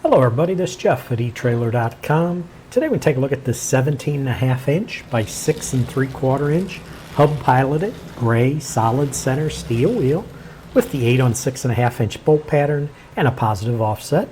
Hello everybody, this is Jeff at etrailer.com. Today we take a look at this 17.5 inch by 6 3/4 inch hub piloted gray solid center steel wheel with the 8 on 6.5 inch bolt pattern and a positive offset.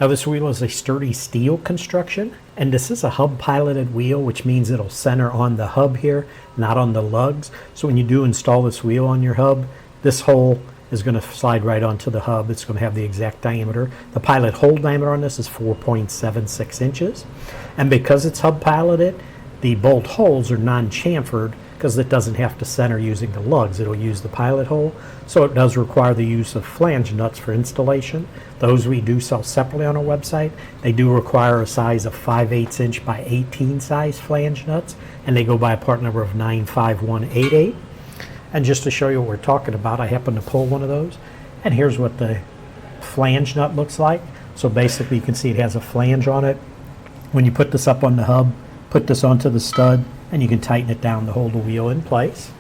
Now this wheel is a sturdy steel construction, and this is a hub piloted wheel, which means it'll center on the hub here, not on the lugs. So when you do install this wheel on your hub, this hole is going to slide right onto the hub. It's going to have the exact diameter. The pilot hole diameter on this is 4.76 inches. And because it's hub piloted, the bolt holes are non-chamfered because it doesn't have to center using the lugs. It'll use the pilot hole. So it does require the use of flange nuts for installation. Those we do sell separately on our website. They do require a size of 5/8 inch by 18 size flange nuts, and they go by a part number of 95188. And just to show you what we're talking about, I happen to pull one of those, and here's what the flange nut looks like. So basically you can see it has a flange on it. When you put this up on the hub, put this onto the stud, and you can tighten it down to hold the wheel in place.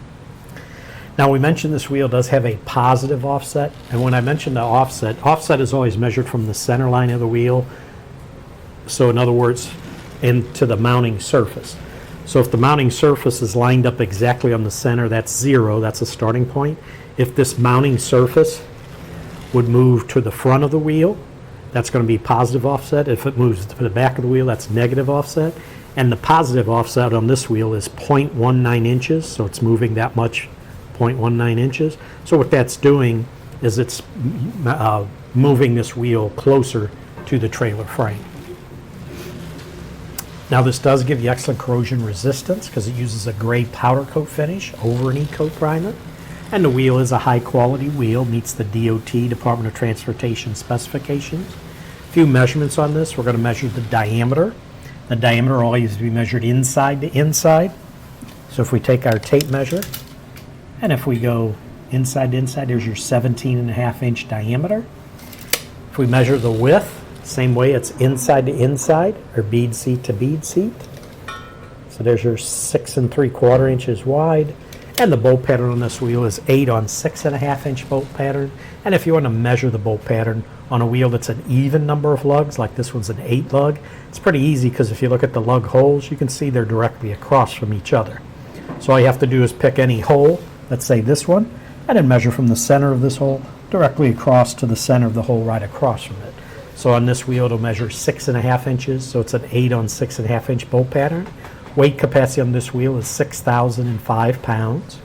Now we mentioned this wheel does have a positive offset, and when I mentioned the offset is always measured from the center line of the wheel. So in other words, into the mounting surface. So if the mounting surface is lined up exactly on the center, that's 0, that's a starting point. If this mounting surface would move to the front of the wheel, that's going to be positive offset. If it moves to the back of the wheel, that's negative offset. And the positive offset on this wheel is 0.19 inches, so it's moving that much, 0.19 inches. So what that's doing is it's moving this wheel closer to the trailer frame. Now this does give you excellent corrosion resistance because it uses a gray powder coat finish over an E-coat primer. And the wheel is a high quality wheel, meets the DOT, Department of Transportation specifications. A few measurements on this. We're going to measure the diameter. The diameter will always be measured inside to inside. So if we take our tape measure, and if we go inside to inside, there's your 17.5 inch diameter. If we measure the width, same way, it's inside to inside, or bead seat to bead seat. So there's your 6 3/4 inches wide. And the bolt pattern on this wheel is 8 on 6.5 inch bolt pattern. And if you want to measure the bolt pattern on a wheel that's an even number of lugs, like this one's an 8 lug, it's pretty easy because if you look at the lug holes, you can see they're directly across from each other. So all you have to do is pick any hole, let's say this one, and then measure from the center of this hole directly across to the center of the hole right across from it. So on this wheel it'll measure 6.5 inches, so it's an 8 on 6.5 inch bolt pattern. Weight capacity on this wheel is 6,005 pounds.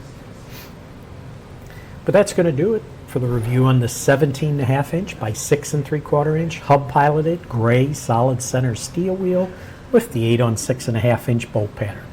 But that's going to do it for the review on the 17.5 inch by 6 3/4 inch hub piloted gray solid center steel wheel with the 8 on 6.5 inch bolt pattern.